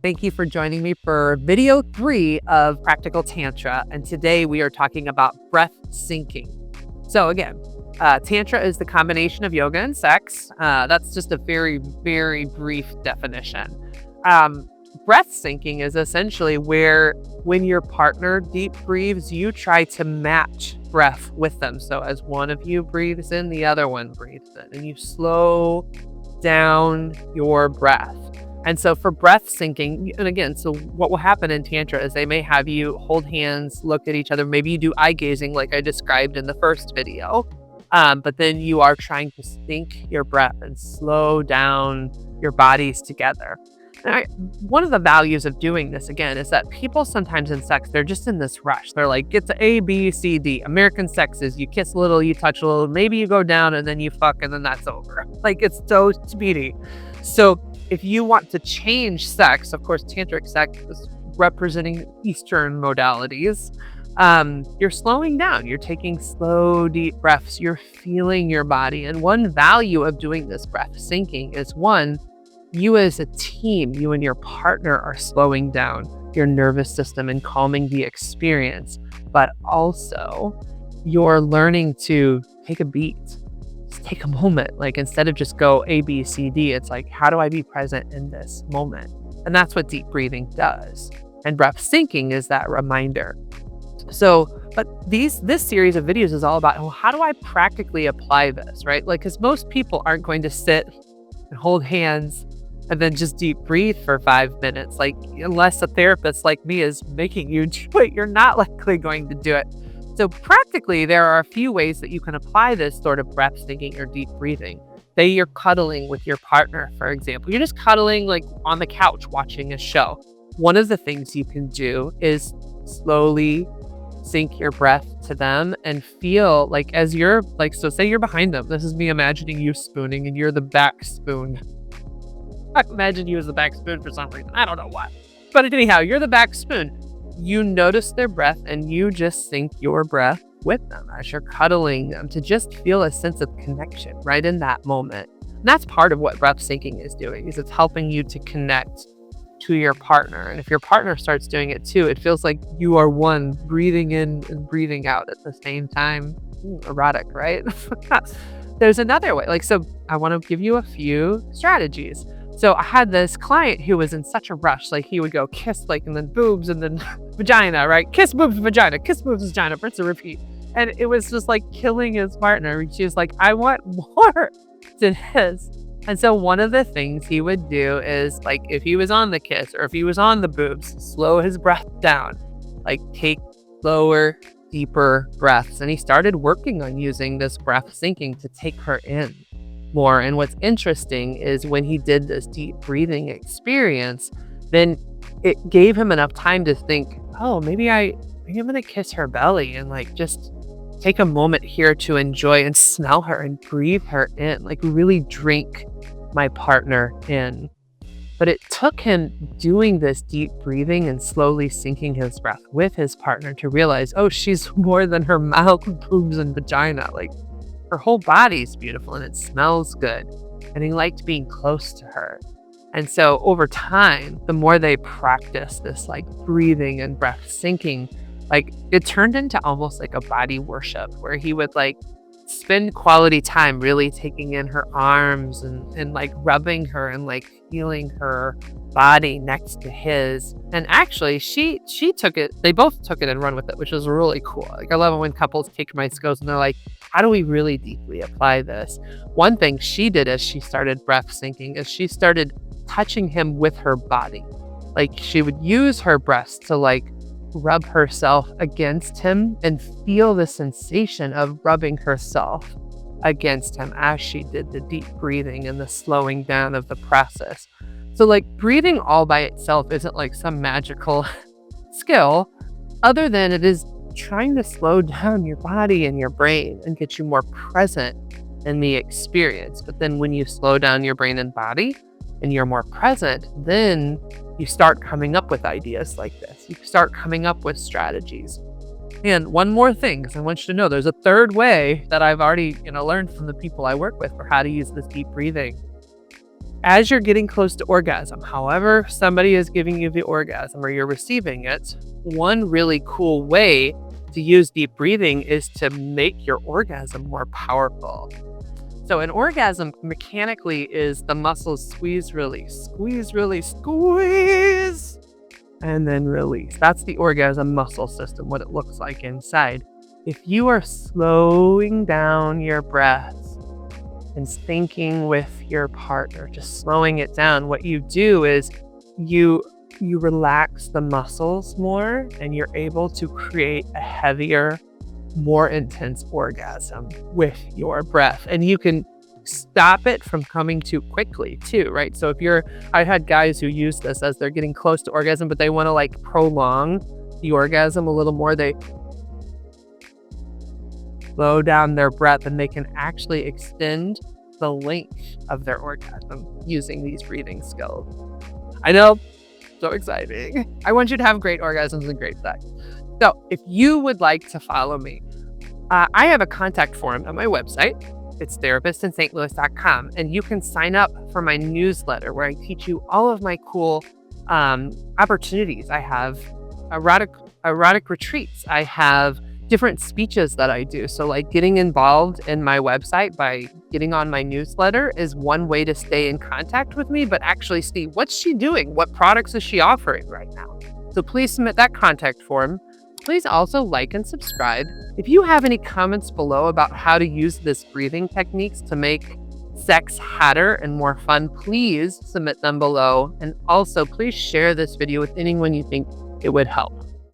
Thank you for joining me for video 3 of Practical Tantra. And today we are talking about breath syncing. So again, Tantra is the combination of yoga and sex. That's just a very, very brief definition. Breath syncing is essentially where when your partner deep breathes, you try to match breath with them. So as one of you breathes in, the other one breathes in, and you slow down your breath. And so for breath syncing, and again, so what will happen in Tantra is they may have you hold hands, look at each other. Maybe you do eye gazing like I described in the first video. But then you are trying to sync your breath and slow down your bodies together. One of the values of doing this, again, is that people sometimes in sex, they're just in this rush. They're like, it's A, B, C, D. American sex is you kiss a little, you touch a little, maybe you go down and then you fuck and then that's over. Like, it's so speedy. So if you want to change sex, of course, tantric sex is representing Eastern modalities. You're slowing down. You're taking slow, deep breaths. You're feeling your body. And one value of doing this breath syncing is one, you as a team, you and your partner are slowing down your nervous system and calming the experience. But also, you're learning to take a beat. Take a moment. Like, instead of just go A, B, C, D, it's like, how do I be present in this moment? And that's what deep breathing does. And breath syncing is that reminder. So, but this series of videos is all about, well, how do I practically apply this, right? Like, because most people aren't going to sit and hold hands and then just deep breathe for 5 minutes. Like, unless a therapist like me is making you do it, you're not likely going to do it. So practically, there are a few ways that you can apply this sort of breath syncing or deep breathing. Say you're cuddling with your partner, for example. You're just cuddling like on the couch watching a show. One of the things you can do is slowly sync your breath to them and feel like as you're like, so say you're behind them. This is me imagining you spooning and you're the back spoon. I imagine you as the back spoon for some reason. I don't know why. But anyhow, you're the back spoon. You notice their breath and you just sync your breath with them as you're cuddling them to just feel a sense of connection right in that moment. And that's part of what breath syncing is doing, is it's helping you to connect to your partner. And if your partner starts doing it too, it feels like you are one, breathing in and breathing out at the same time. Erotic, right? There's another way. Like, so I want to give you a few strategies. So I had this client who was in such a rush, like he would go kiss, like, and then boobs and then vagina, right? Kiss, boobs, vagina, kiss, boobs, vagina, rinse and repeat. And it was just like killing his partner. She was like, I want more than his. And so one of the things he would do is, like, if he was on the kiss or if he was on the boobs, slow his breath down, like take slower, deeper breaths. And he started working on using this breath syncing to take her in more. And what's interesting is when he did this deep breathing experience, then it gave him enough time to think, oh, maybe I'm going to kiss her belly and like just take a moment here to enjoy and smell her and breathe her in, like really drink my partner in. But it took him doing this deep breathing and slowly syncing his breath with his partner to realize, oh, she's more than her mouth, boobs, and vagina. Like, her whole body's beautiful and it smells good. And he liked being close to her. And so over time, the more they practiced this like breathing and breath syncing, like it turned into almost like a body worship where he would like spend quality time really taking in her arms and like rubbing her and like feeling her body next to his. And actually she took it, they both took it and run with it, which was really cool. Like, I love it when couples take my skills and they're like, how do we really deeply apply this? One thing she did as she started breath syncing is she started touching him with her body. Like, she would use her breasts to like rub herself against him and feel the sensation of rubbing herself against him as she did the deep breathing and the slowing down of the process. So like, breathing all by itself isn't like some magical skill, other than it is trying to slow down your body and your brain and get you more present in the experience. But then when you slow down your brain and body and you're more present, then you start coming up with ideas like this. You start coming up with strategies. And one more thing, because I want you to know there's a third way that I've already, learned from the people I work with for how to use this deep breathing. as you're getting close to orgasm, however somebody is giving you the orgasm or you're receiving it, one really cool way to use deep breathing is to make your orgasm more powerful. So an orgasm mechanically is the muscles squeeze, release, squeeze, release, squeeze, and then release. That's the orgasm muscle system, what it looks like inside. If you are slowing down your breath and syncing with your partner, just slowing it down, what you do is you relax the muscles more and you're able to create a heavier, more intense orgasm with your breath. And you can stop it from coming too quickly too, right? So I've had guys who use this as they're getting close to orgasm, but they want to like prolong the orgasm a little more. They slow down their breath and they can actually extend the length of their orgasm using these breathing skills. I know, so exciting. I want you to have great orgasms and great sex. So if you would like to follow me, I have a contact form on my website. It's therapistinstlouis.com, and you can sign up for my newsletter where I teach you all of my cool opportunities. I have erotic retreats. I have different speeches that I do. So like getting involved in my website by getting on my newsletter is one way to stay in contact with me, but actually see what's she doing? What products is she offering right now? So please submit that contact form. Please also like and subscribe. If you have any comments below about how to use this breathing techniques to make sex hotter and more fun, please submit them below. And also please share this video with anyone you think it would help.